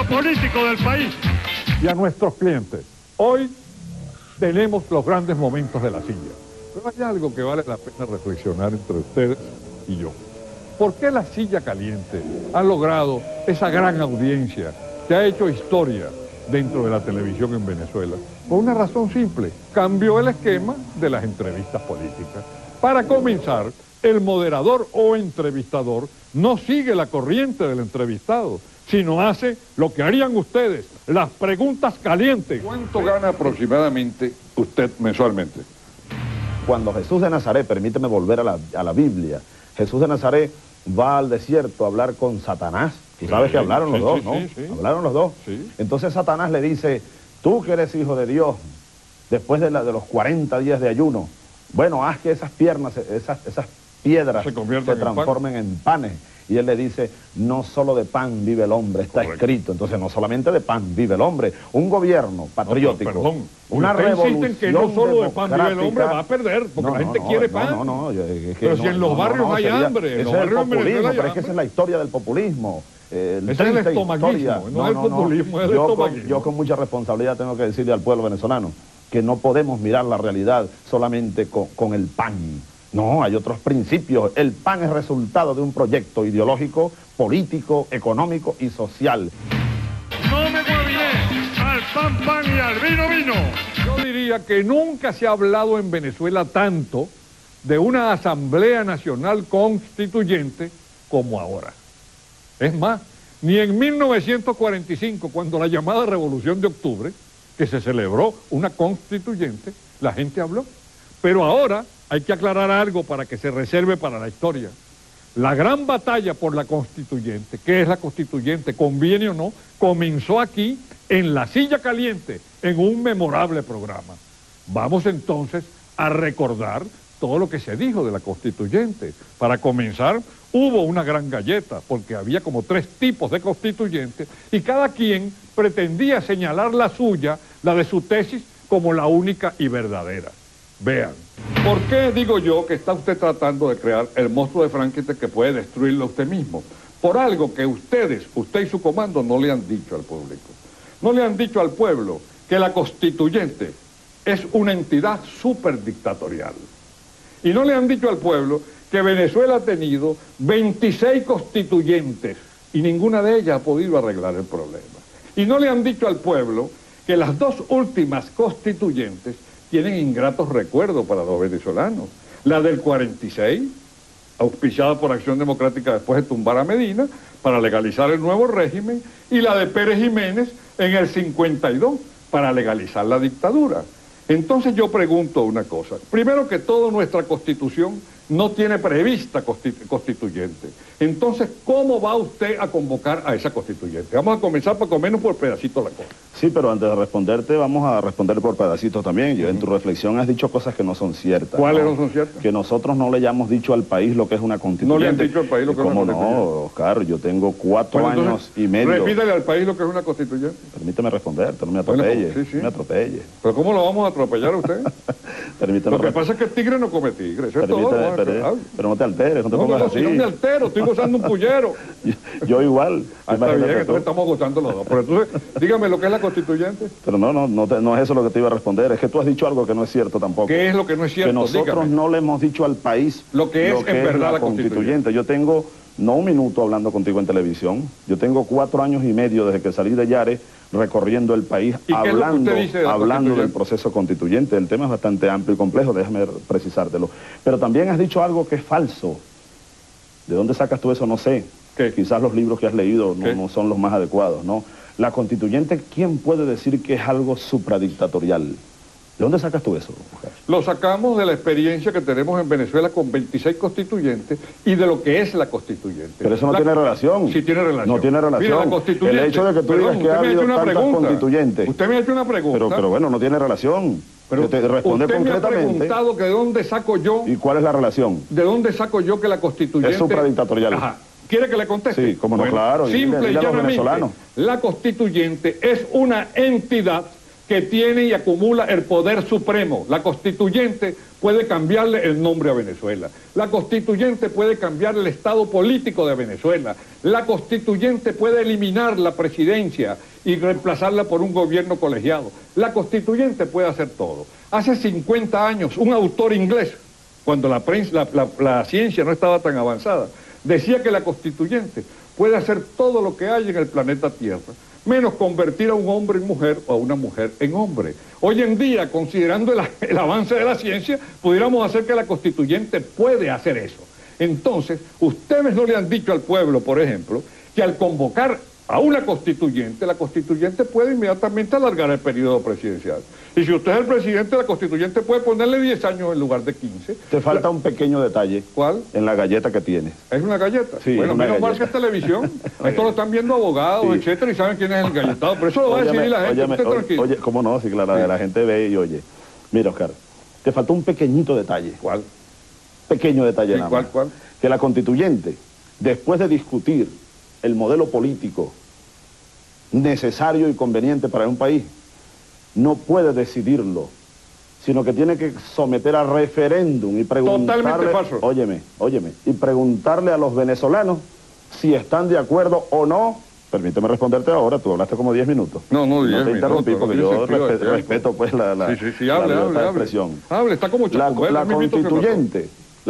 centro político del país. Y a nuestros clientes, hoy tenemos los grandes momentos de la silla. Pero hay algo que vale la pena reflexionar entre ustedes y yo. ¿Por qué la silla caliente ha logrado esa gran audiencia que ha hecho historia dentro de la televisión en Venezuela? Por una razón simple: cambió el esquema de las entrevistas políticas. Para comenzar, el moderador o entrevistador no sigue la corriente del entrevistado, sino hace lo que harían ustedes, las preguntas calientes. ¿Cuánto gana aproximadamente usted mensualmente? Cuando Jesús de Nazaret, permíteme volver a la Biblia, Jesús de Nazaret va al desierto a hablar con Satanás. Tú sabes que hablaron los dos, ¿no? Hablaron los dos. Sí. Entonces Satanás le dice: tú que eres hijo de Dios, después de los 40 días de ayuno, bueno, haz que esas piernas, esas piedras se transformen en panes. Y él le dice: no solo de pan vive el hombre, está escrito. Entonces, no solamente de pan vive el hombre. Un gobierno patriótico, perdón, una revolución que no solo de pan vive el hombre, va a perder, porque la gente quiere pan. Pero si en los barrios hay hambre, en los barrios en Venezuela hay hambre. Pero es que esa es la historia del populismo. Ese es el estomaguismo, no es el populismo, es el estomaguismo. Yo con mucha responsabilidad tengo que decirle al pueblo venezolano que no podemos mirar la realidad solamente con el pan. No, hay otros principios. El PAN es resultado de un proyecto ideológico, político, económico y social. No me guabiné, al pan y al vino. Yo diría que nunca se ha hablado en Venezuela tanto de una Asamblea Nacional Constituyente como ahora. Es más, ni en 1945, cuando la llamada Revolución de Octubre, que se celebró una constituyente, la gente habló. Pero ahora hay que aclarar algo para que se reserve para la historia. La gran batalla por la constituyente, ¿qué es la constituyente? Conviene o no, comenzó aquí, en la silla caliente, en un memorable programa. Vamos entonces a recordar todo lo que se dijo de la constituyente. Para comenzar, hubo una gran galleta, porque había como 3 tipos de constituyentes, y cada quien pretendía señalar la suya, la de su tesis, como la única y verdadera. Vean, ¿por qué digo yo que está usted tratando de crear el monstruo de Frankenstein que puede destruirlo usted mismo? Por algo que usted y su comando no le han dicho al público. No le han dicho al pueblo que la constituyente es una entidad superdictatorial. Y no le han dicho al pueblo que Venezuela ha tenido 26 constituyentes y ninguna de ellas ha podido arreglar el problema. Y no le han dicho al pueblo que las 2 últimas constituyentes tienen ingratos recuerdos para los venezolanos. La del 46, auspiciada por Acción Democrática después de tumbar a Medina, para legalizar el nuevo régimen, y la de Pérez Jiménez en el 52, para legalizar la dictadura. Entonces yo pregunto una cosa. Primero que todo, nuestra Constitución no tiene prevista constituyente. Entonces, ¿cómo va usted a convocar a esa constituyente? Vamos a comenzar por lo menos por pedacitos la cosa. Sí, pero antes de responderte, vamos a responder por pedacitos también. Yo, en tu reflexión has dicho cosas que no son ciertas. ¿Cuáles no son ciertas? Que nosotros no le hayamos dicho al país lo que es una constituyente. No le han dicho al país lo que es una constituyente. ¿Cómo no, Oscar? Yo tengo 4 años y medio. Repítale al país lo que es una constituyente. Permíteme responderte, no me atropelle. Bueno, sí. No me atropelle. ¿Pero cómo lo vamos a atropellar a usted? Permíteme. Lo que pasa es que el tigre no come tigre. Eso es todo. Pero no te alteres, no te pongas así. Si no me altero, estoy gozando un pullero. Yo igual. Está bien, entonces estamos gozando los dos. Pero entonces, dígame lo que es la constituyente. Pero no es eso lo que te iba a responder. Es que tú has dicho algo que no es cierto tampoco. ¿Qué es lo que no es cierto? Que nosotros no le hemos dicho al país lo que es en verdad la constituyente. Yo tengo, no un minuto hablando contigo en televisión, yo tengo 4 años y medio desde que salí de Yare, recorriendo el país, hablando del proceso constituyente. El tema es bastante amplio y complejo, déjame precisártelo. Pero también has dicho algo que es falso. ¿De dónde sacas tú eso? No sé. ¿Qué? Quizás los libros que has leído no son los más adecuados, ¿no? La constituyente, ¿quién puede decir que es algo supradictatorial? ¿De dónde sacas tú eso, Oscar? Lo sacamos de la experiencia que tenemos en Venezuela con 26 constituyentes y de lo que es la constituyente. Pero eso no tiene relación. Sí tiene relación. No tiene relación. Mira, la constituyente, el hecho de que tú digas que ha habido tantas constituyentes. Usted me ha hecho una pregunta. Pero bueno, no tiene relación. Pero te responde usted concretamente. Me ha preguntado que de dónde saco yo. ¿Y cuál es la relación? ¿De dónde saco yo que la constituyente es supradictatorial? Ajá. ¿Quiere que le conteste? Sí, como no, claro. Simple y llanamente, la constituyente es una entidad que tiene y acumula el poder supremo. La constituyente puede cambiarle el nombre a Venezuela. La constituyente puede cambiar el estado político de Venezuela. La constituyente puede eliminar la presidencia y reemplazarla por un gobierno colegiado. La constituyente puede hacer todo. Hace 50 años, un autor inglés, cuando la ciencia no estaba tan avanzada, decía que la constituyente puede hacer todo lo que hay en el planeta Tierra, menos convertir a un hombre en mujer o a una mujer en hombre. Hoy en día, considerando el avance de la ciencia, pudiéramos hacer que la constituyente puede hacer eso. Entonces, ustedes no le han dicho al pueblo, por ejemplo, que al convocar a una constituyente, la constituyente puede inmediatamente alargar el periodo presidencial. Y si usted es el presidente, la constituyente puede ponerle 10 años en lugar de 15. Te falta un pequeño detalle. ¿Cuál? En la galleta que tienes. ¿Es una galleta? Sí, bueno, menos mal que es televisión. Esto lo están viendo abogados, sí, etcétera, y saben quién es el galletado. Pero eso lo va a decidir la gente. Usted tranquilo. Oye, ¿cómo no? Sí, claro, sí. La gente ve y oye. Mira, Oscar, te faltó un pequeñito detalle. ¿Cuál? Pequeño detalle, sí, nada más. ¿Cuál? Que la constituyente, después de discutir el modelo político necesario y conveniente para un país, no puede decidirlo, sino que tiene que someter a referéndum y preguntarle... Totalmente falso. Óyeme, y preguntarle a los venezolanos si están de acuerdo o no. Permíteme responderte ahora, tú hablaste como 10 minutos. No te interrumpí porque yo respeto pues la hable, expresión. Hable, está como chaco, la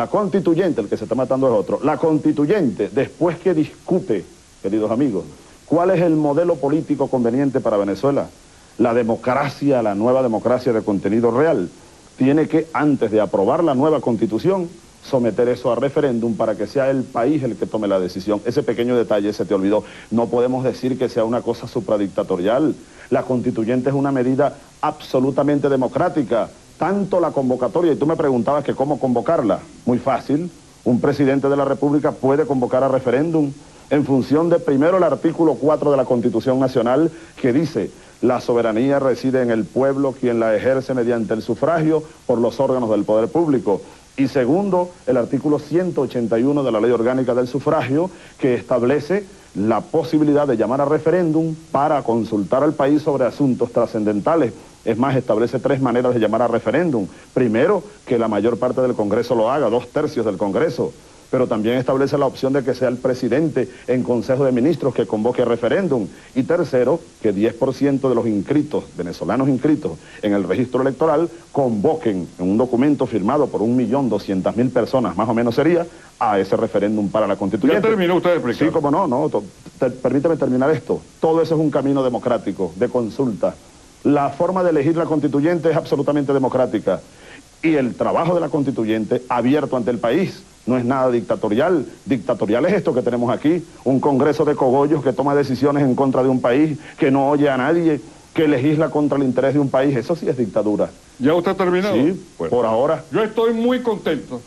constituyente, el que se está matando es otro. La constituyente, después que discute, queridos amigos, ¿cuál es el modelo político conveniente para Venezuela? La democracia, la nueva democracia de contenido real, tiene que, antes de aprobar la nueva constitución, someter eso a referéndum para que sea el país el que tome la decisión. Ese pequeño detalle se te olvidó. No podemos decir que sea una cosa supradictatorial. La constituyente es una medida absolutamente democrática. Tanto la convocatoria, y tú me preguntabas que cómo convocarla. Muy fácil. Un presidente de la República puede convocar a referéndum en función de, primero, el artículo 4 de la Constitución Nacional, que dice: la soberanía reside en el pueblo, quien la ejerce mediante el sufragio por los órganos del poder público. Y segundo, el artículo 181 de la Ley Orgánica del Sufragio, que establece la posibilidad de llamar a referéndum para consultar al país sobre asuntos trascendentales. Es más, establece 3 maneras de llamar a referéndum. Primero, que la mayor parte del Congreso lo haga, 2/3 del Congreso. Pero también establece la opción de que sea el presidente en Consejo de Ministros que convoque referéndum. Y tercero, que 10% de los inscritos, venezolanos inscritos en el registro electoral, convoquen en un documento firmado por 1.200.000 personas, más o menos sería, a ese referéndum para la constituyente. ¿Ya terminó usted de explicar? Sí, como no, permíteme terminar esto. Todo eso es un camino democrático, de consulta. La forma de elegir la constituyente es absolutamente democrática. Y el trabajo de la constituyente, abierto ante el país, no es nada dictatorial. Dictatorial es esto que tenemos aquí, un congreso de cogollos que toma decisiones en contra de un país, que no oye a nadie, que legisla contra el interés de un país. Eso sí es dictadura. ¿Ya usted ha terminado? Sí, bueno, por ahora. Yo estoy muy contento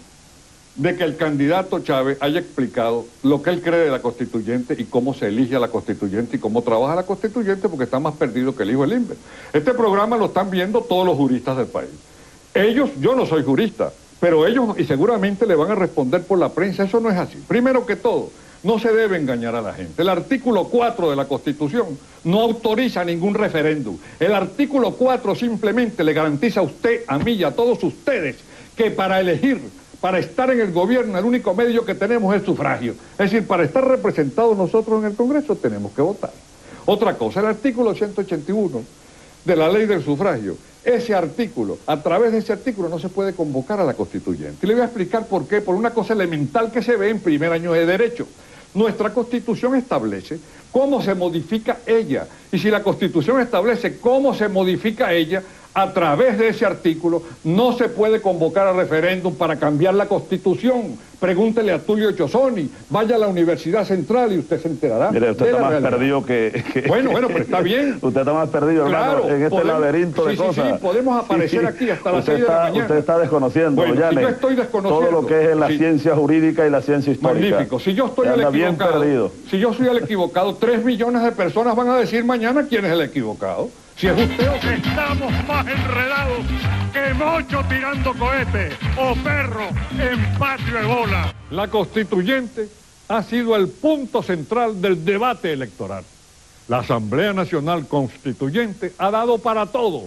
de que el candidato Chávez haya explicado lo que él cree de la constituyente y cómo se elige a la constituyente y cómo trabaja la constituyente, porque está más perdido que el hijo del Limber. Este programa lo están viendo todos los juristas del país. Ellos, yo no soy jurista, pero ellos y seguramente le van a responder por la prensa. Eso no es así. Primero que todo, no se debe engañar a la gente. El artículo 4 de la Constitución no autoriza ningún referéndum. El artículo 4 simplemente le garantiza a usted, a mí y a todos ustedes que para elegir, para estar en el gobierno, el único medio que tenemos es sufragio. Es decir, para estar representados nosotros en el Congreso tenemos que votar. Otra cosa, el artículo 181 de la ley del sufragio. Ese artículo, a través de ese artículo no se puede convocar a la constituyente. Y le voy a explicar por qué, por una cosa elemental que se ve en primer año de Derecho. Nuestra Constitución establece cómo se modifica ella. Y si la Constitución establece cómo se modifica ella, a través de ese artículo no se puede convocar a referéndum para cambiar la Constitución. Pregúntele a Tulio Echozoni, vaya a la Universidad Central y usted se enterará. Mire, usted está más perdido que... Bueno, pero está bien. Usted está más perdido, claro, hermano, en este laberinto de cosas. Sí, podemos aparecer aquí hasta las 6 de la mañana. Usted está desconociendo, bueno, Yane, si yo estoy desconociendo todo lo que es la ciencia jurídica y la ciencia histórica. Magnífico. Si yo estoy equivocado, si yo soy el equivocado, 3 millones de personas van a decir mañana quién es el equivocado. Si es usted o qué. Estamos más enredados que mocho tirando cohetes o perro en patio de bola. La constituyente ha sido el punto central del debate electoral. la Asamblea Nacional Constituyente ha dado para todo,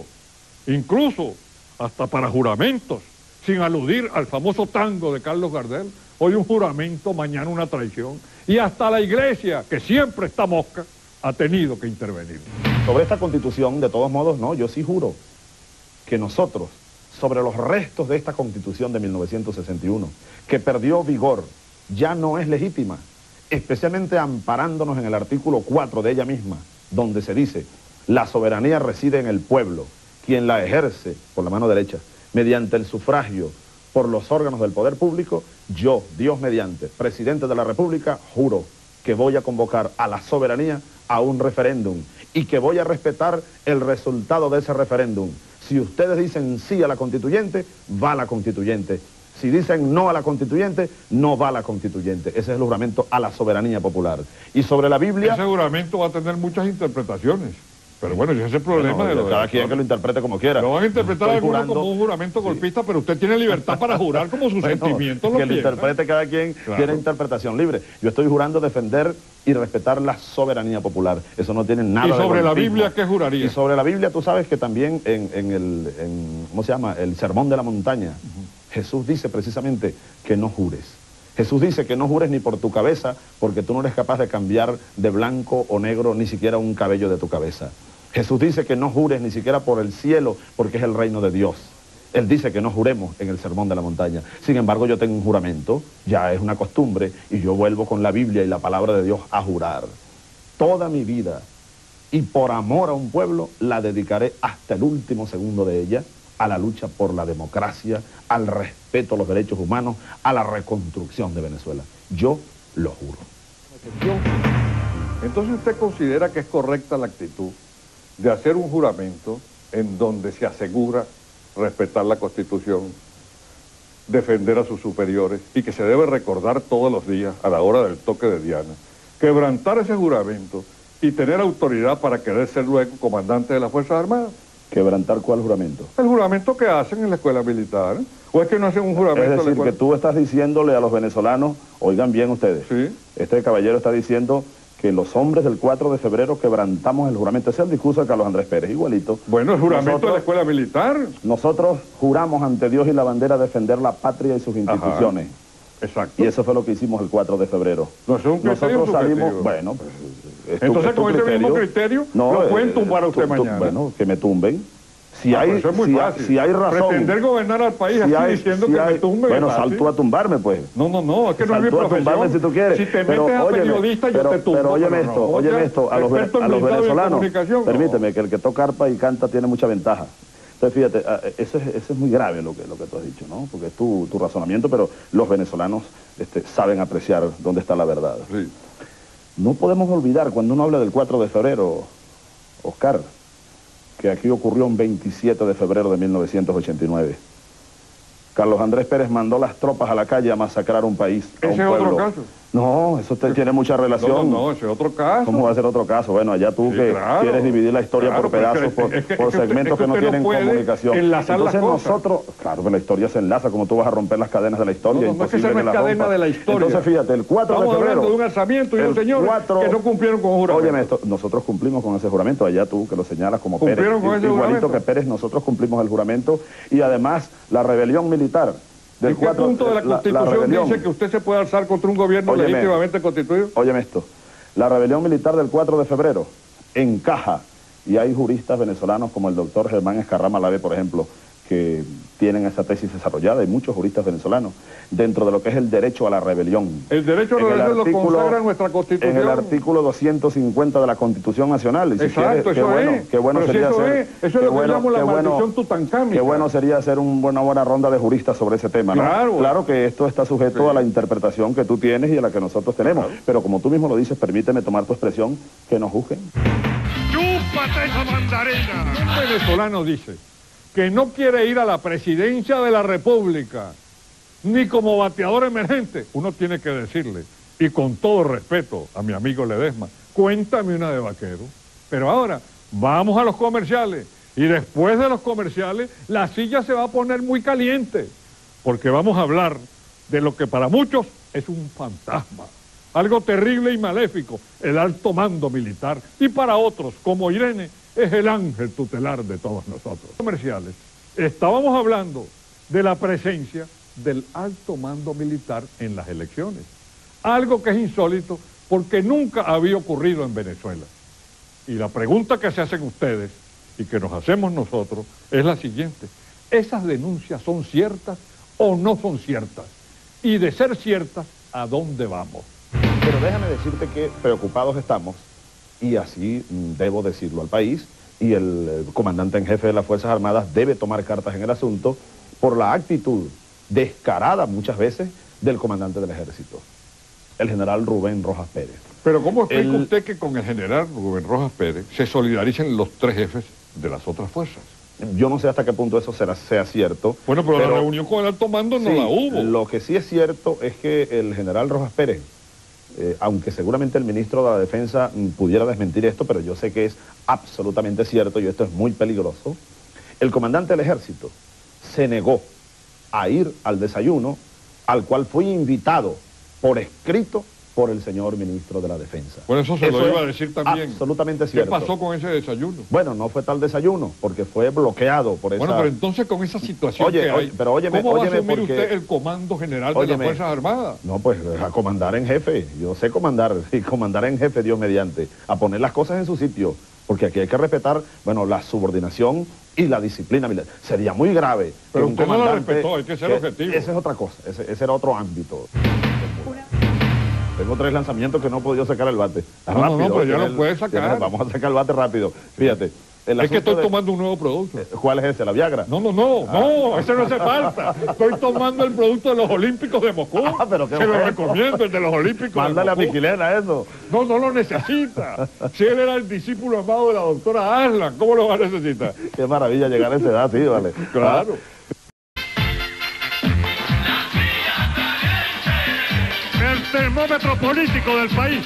incluso hasta para juramentos, sin aludir al famoso tango de Carlos Gardel, hoy un juramento, mañana una traición, y hasta la Iglesia, que siempre está mosca, ha tenido que intervenir. Sobre esta Constitución, de todos modos, no, yo sí juro que nosotros, sobre los restos de esta Constitución de 1961, que perdió vigor, ya no es legítima, especialmente amparándonos en el artículo 4 de ella misma, donde se dice, la soberanía reside en el pueblo, quien la ejerce por la mano derecha, mediante el sufragio por los órganos del poder público, yo, Dios mediante, presidente de la República, juro que voy a convocar a la soberanía a un referéndum y que voy a respetar el resultado de ese referéndum. Si ustedes dicen sí a la constituyente, va la constituyente. Si dicen no a la constituyente, no va la constituyente. Ese es el juramento a la soberanía popular. Y sobre la Biblia... Ese juramento va a tener muchas interpretaciones. Pero bueno, ese es el problema de cada quien que lo interprete como quiera. Lo van a interpretar algunos como un juramento golpista, pero usted tiene libertad para jurar como sus sentimientos lo que lo piensa. interprete cada quien, tiene interpretación libre. Yo estoy jurando defender y respetar la soberanía popular. Eso no tiene nada de ¿Y sobre la golpismo. Biblia qué juraría? Y sobre la Biblia, tú sabes que también ¿cómo se llama? El Sermón de la Montaña, Jesús dice precisamente que no jures. Jesús dice que no jures ni por tu cabeza, porque tú no eres capaz de cambiar de blanco o negro ni siquiera un cabello de tu cabeza. Jesús dice que no jures ni siquiera por el cielo, porque es el reino de Dios. Él dice que no juremos en el Sermón de la Montaña. Sin embargo, yo tengo un juramento, ya es una costumbre, y yo vuelvo con la Biblia y la palabra de Dios a jurar. Toda mi vida, y por amor a un pueblo, la dedicaré hasta el último segundo de ella, a la lucha por la democracia, al respeto a los derechos humanos, a la reconstrucción de Venezuela. Yo lo juro. Entonces usted considera que es correcta la actitud de hacer un juramento en donde se asegura respetar la Constitución, defender a sus superiores y que se debe recordar todos los días a la hora del toque de Diana, quebrantar ese juramento y tener autoridad para querer ser luego comandante de las Fuerzas Armadas? ¿Quebrantar cuál juramento? El juramento que hacen en la escuela militar. ¿O es que no hacen un juramento? Es decir, que tú estás diciéndole a los venezolanos, oigan bien ustedes, ¿sí? Este caballero está diciendo que los hombres del 4 de febrero quebrantamos el juramento. Ese es el discurso de Carlos Andrés Pérez, igualito. Bueno, el juramento de la escuela militar. Nosotros juramos ante Dios y la bandera defender la patria y sus instituciones. Ajá. Exacto. Y eso fue lo que hicimos el 4 de febrero. No, es un criterio nosotros salimos, subjetivo. bueno, pues, entonces con ese mismo criterio lo pueden tumbar a usted mañana. Bueno, que me tumben. Si hay razón... Pretender gobernar al país aquí diciendo que me tumben... Bueno, sal tú a tumbarme, pues. No, es que no es mi profesión. Sal tú a tumbarme si tú quieres. Si te metes a periodista, yo te tumbo. Pero óyeme esto, a los venezolanos, permíteme, que el que toca arpa y canta tiene mucha ventaja. Entonces, fíjate, eso es muy grave lo que tú has dicho, ¿no? Porque es tu razonamiento, pero los venezolanos saben apreciar dónde está la verdad. Sí. No podemos olvidar, cuando uno habla del 4 de febrero, Oscar, que aquí ocurrió un 27 de febrero de 1989. Carlos Andrés Pérez mandó las tropas a la calle a masacrar un país, a un pueblo. ¿Ese es otro caso? No, eso tiene mucha relación. No, ese es otro caso. ¿Cómo va a ser otro caso? Bueno, allá tú sí, que quieres dividir la historia por pedazos, por segmentos que no tienen comunicación. Entonces nosotros, claro que la historia se enlaza, como tú vas a romper las cadenas de la historia. No es que esa no es cadena de la historia. Entonces fíjate, el 4 de febrero... Estamos hablando de un alzamiento y un señor que no cumplieron con un juramento. Óyeme esto, nosotros cumplimos con ese juramento, allá tú que lo señalas como Pérez. Igualito que Pérez, nosotros cumplimos el juramento y además la rebelión militar. ¿En qué punto de la Constitución dice que usted se puede alzar contra un gobierno legítimamente constituido? Óyeme esto, la rebelión militar del 4 de febrero encaja, y hay juristas venezolanos como el doctor Germán Escarrama Lave, por ejemplo, que tienen esa tesis desarrollada, y muchos juristas venezolanos, dentro de lo que es el derecho a la rebelión. El derecho a la rebelión lo consagra nuestra Constitución. En el artículo 250 de la Constitución Nacional. Y si exacto, quieres, qué bueno sería hacer... Eso es lo que llamamos la maldición tutankámica. Qué bueno sería hacer una buena ronda de juristas sobre ese tema, ¿no? Claro que esto está sujeto a la interpretación que tú tienes y a la que nosotros tenemos. Pero como tú mismo lo dices, permíteme tomar tu expresión, que nos juzguen. ¡Chúpate esa mandarina! Un venezolano dice que no quiere ir a la presidencia de la República, ni como bateador emergente. Uno tiene que decirle, y con todo respeto a mi amigo Ledesma, cuéntame una de vaquero. Pero ahora, vamos a los comerciales, y después de los comerciales, la silla se va a poner muy caliente, porque vamos a hablar de lo que para muchos es un fantasma, algo terrible y maléfico, el alto mando militar, y para otros, como Irene, es el ángel tutelar de todos nosotros. Comerciales, estábamos hablando de la presencia del alto mando militar en las elecciones, algo que es insólito porque nunca había ocurrido en Venezuela. Y la pregunta que se hacen ustedes y que nos hacemos nosotros es la siguiente: ¿esas denuncias son ciertas o no son ciertas? Y de ser ciertas, ¿a dónde vamos? Pero déjame decirte que preocupados estamos, y así debo decirlo al país, y el comandante en jefe de las Fuerzas Armadas debe tomar cartas en el asunto por la actitud descarada muchas veces del comandante del ejército, el general Rubén Rojas Pérez. Pero ¿cómo explica usted que con el general Rubén Rojas Pérez se solidaricen los tres jefes de las otras fuerzas? Yo no sé hasta qué punto eso sea cierto. Bueno, pero la reunión con el alto mando no la hubo. Lo que sí es cierto es que el general Rojas Pérez, aunque seguramente el ministro de la Defensa pudiera desmentir esto, pero yo sé que es absolutamente cierto y esto es muy peligroso, el comandante del ejército se negó a ir al desayuno al cual fue invitado por escrito por el señor ministro de la Defensa. Bueno, eso se lo iba a decir también. Absolutamente cierto. ¿Qué pasó con ese desayuno? Bueno, no fue tal desayuno, porque fue bloqueado por esa... Bueno, pero entonces con esa situación que hay, pero óyeme, ¿cómo va a asumir porque... usted el comando general de las Fuerzas Armadas? No, pues a comandar en jefe. Yo sé comandar, y comandar en jefe, Dios mediante. A poner las cosas en su sitio, porque aquí hay que respetar, bueno, la subordinación y la disciplina militar. Sería muy grave. Pero usted no la respetó, hay que ser objetivo. Ese es otra cosa, ese era otro ámbito. Tengo 3 lanzamientos que no he podido sacar el bate. Rápido, no, pero ya lo puedes sacar. Vamos a sacar el bate rápido. Fíjate. Es que estoy tomando un nuevo producto. ¿Cuál es ese? ¿La Viagra? No, ese no hace falta. Estoy tomando el producto de los Olímpicos de Moscú. Pero qué se lo recomiendo, el de los Olímpicos Mándale de Moscú. a Piquilena eso. No lo necesita. Si él era el discípulo amado de la doctora Aslan, ¿cómo lo va a necesitar? Qué maravilla llegar a esa edad, sí, vale. Claro. El termómetro político del país